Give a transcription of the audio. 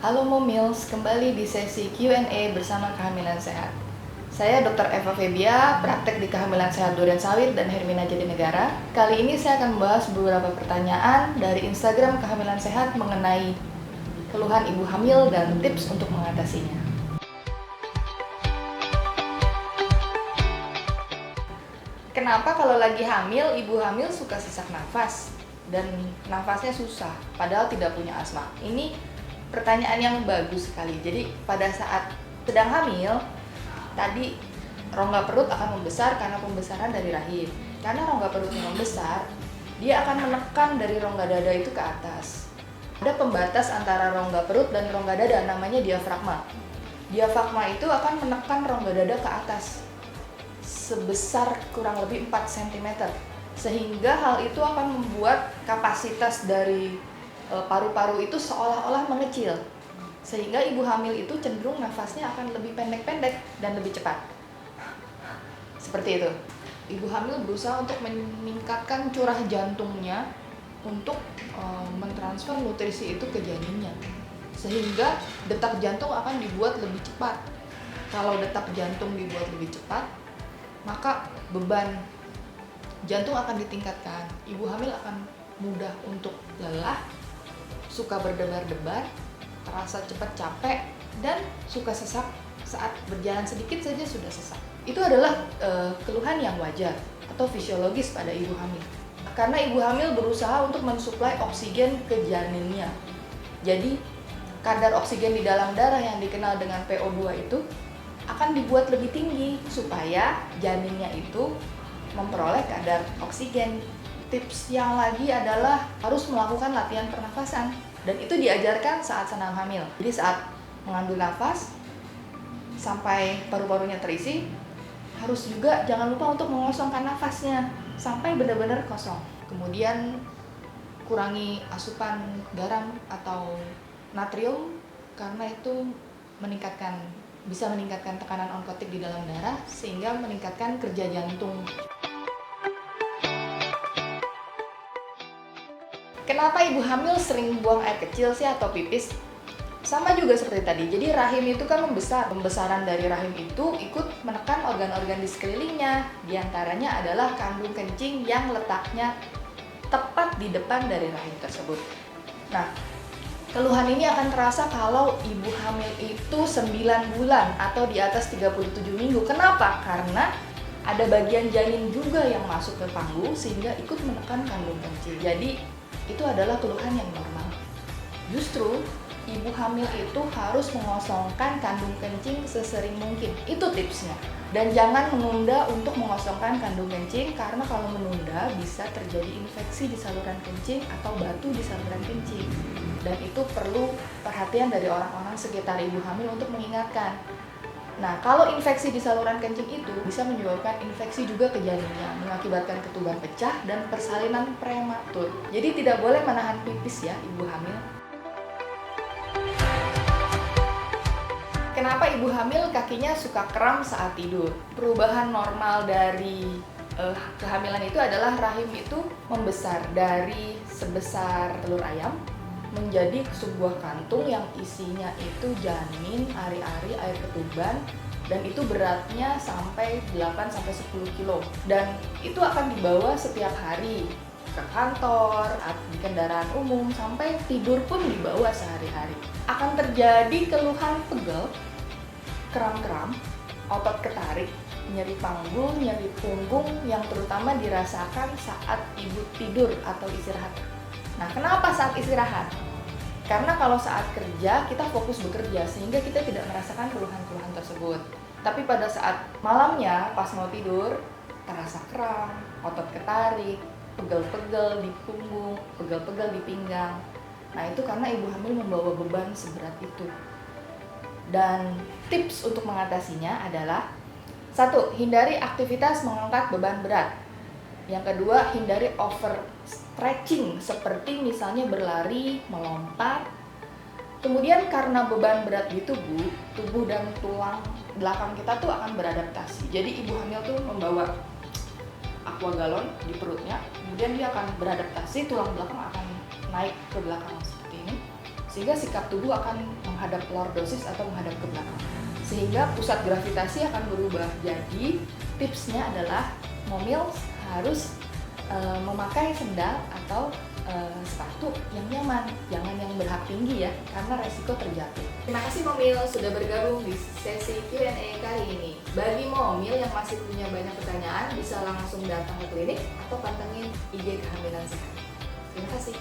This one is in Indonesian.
Halo Momils, kembali di sesi Q&A bersama Kehamilan Sehat. Saya Dr. Eva Febia, praktek di Kehamilan Sehat Durensawit dan Hermina Jatinegara. Kali ini saya akan membahas beberapa pertanyaan dari Instagram Kehamilan Sehat mengenai keluhan ibu hamil dan tips untuk mengatasinya. Kenapa kalau lagi hamil, ibu hamil suka sesak nafas dan nafasnya susah, padahal tidak punya asma? Ini pertanyaan yang bagus sekali. Jadi pada saat sedang hamil, tadi rongga perut akan membesar karena pembesaran dari rahim. Karena rongga perutnya membesar, dia akan menekan dari rongga dada itu ke atas. Ada pembatas antara rongga perut dan rongga dada, namanya diafragma. Diafragma itu akan menekan rongga dada ke atas sebesar kurang lebih 4 cm. Sehingga hal itu akan membuat kapasitas dari paru-paru itu seolah-olah mengecil. Sehingga ibu hamil itu cenderung nafasnya akan lebih pendek-pendek dan lebih cepat. Seperti itu. Ibu hamil berusaha untuk meningkatkan curah jantungnya untuk mentransfer nutrisi itu ke janinnya. Sehingga detak jantung akan dibuat lebih cepat. Kalau detak jantung dibuat lebih cepat, maka beban jantung akan ditingkatkan. Ibu hamil akan mudah untuk lelah, suka berdebar-debar, terasa cepat capek, dan suka sesak saat berjalan sedikit saja sudah sesak. Itu adalah keluhan yang wajar atau fisiologis pada ibu hamil. Karena ibu hamil berusaha untuk mensuplai oksigen ke janinnya. Jadi kadar oksigen di dalam darah yang dikenal dengan PO2 itu akan dibuat lebih tinggi supaya janinnya itu memperoleh kadar oksigen. Tips yang lagi adalah harus melakukan latihan pernafasan, dan itu diajarkan saat sedang hamil. Jadi saat mengambil nafas sampai paru-parunya terisi, harus juga jangan lupa untuk mengosongkan nafasnya sampai benar-benar kosong. Kemudian kurangi asupan garam atau natrium karena itu bisa meningkatkan tekanan onkotik di dalam darah sehingga meningkatkan kerja jantung. Kenapa ibu hamil sering buang air kecil sih atau pipis? Sama juga seperti tadi. Jadi rahim itu kan membesar. Pembesaran dari rahim itu ikut menekan organ-organ di sekelilingnya. Di antaranya adalah kandung kencing yang letaknya tepat di depan dari rahim tersebut. Nah, keluhan ini akan terasa kalau ibu hamil itu 9 bulan atau di atas 37 minggu. Kenapa? Karena ada bagian janin juga yang masuk ke panggung sehingga ikut menekan kandung kencing. Jadi itu adalah keluhan yang normal. Justru ibu hamil itu harus mengosongkan kandung kencing sesering mungkin. Itu tipsnya. Dan jangan menunda untuk mengosongkan kandung kencing, karena kalau menunda bisa terjadi infeksi di saluran kencing atau batu di saluran kencing. Dan itu perlu perhatian dari orang-orang sekitar ibu hamil untuk mengingatkan. Nah, kalau infeksi di saluran kencing itu bisa menyebabkan infeksi juga ke janinnya, mengakibatkan ketuban pecah dan persalinan prematur. Jadi tidak boleh menahan pipis ya ibu hamil. Kenapa ibu hamil kakinya suka kram saat tidur? Perubahan normal dari kehamilan itu adalah rahim itu membesar dari sebesar telur ayam menjadi sebuah kantung yang isinya itu janin, ari-ari, air ketuban, dan itu beratnya sampai 8-10 kilo. Dan itu akan dibawa setiap hari ke kantor, di kendaraan umum, sampai tidur pun dibawa sehari-hari. Akan terjadi keluhan pegel, kram-kram, otot ketarik, nyeri panggul, nyeri punggung yang terutama dirasakan saat ibu tidur atau istirahat. Nah, kenapa saat istirahat? Karena kalau saat kerja kita fokus bekerja sehingga kita tidak merasakan keluhan-keluhan tersebut. Tapi pada saat malamnya pas mau tidur terasa kram, otot ketarik, pegel-pegel di punggung, pegel-pegel di pinggang. Nah, itu karena ibu hamil membawa beban seberat itu. Dan tips untuk mengatasinya adalah: 1. Hindari aktivitas mengangkat beban berat. Yang kedua, hindari overstretching seperti misalnya berlari, melompat. Kemudian karena beban berat di tubuh dan tulang belakang kita tuh akan beradaptasi. Jadi ibu hamil tuh membawa aqua galon di perutnya, kemudian dia akan beradaptasi, tulang belakang akan naik ke belakang seperti ini. sehingga sikap tubuh akan menghadap lordosis atau menghadap ke belakang, sehingga pusat gravitasi akan berubah. Jadi tipsnya adalah momil harus memakai sendal atau sepatu yang nyaman, jangan yang berhak tinggi ya, karena resiko terjatuh. Terima kasih Momil sudah bergabung di sesi Q&A kali ini. Bagi Momil yang masih punya banyak pertanyaan, bisa langsung datang ke klinik atau pantengin IG Kehamilan Sehat. Terima kasih.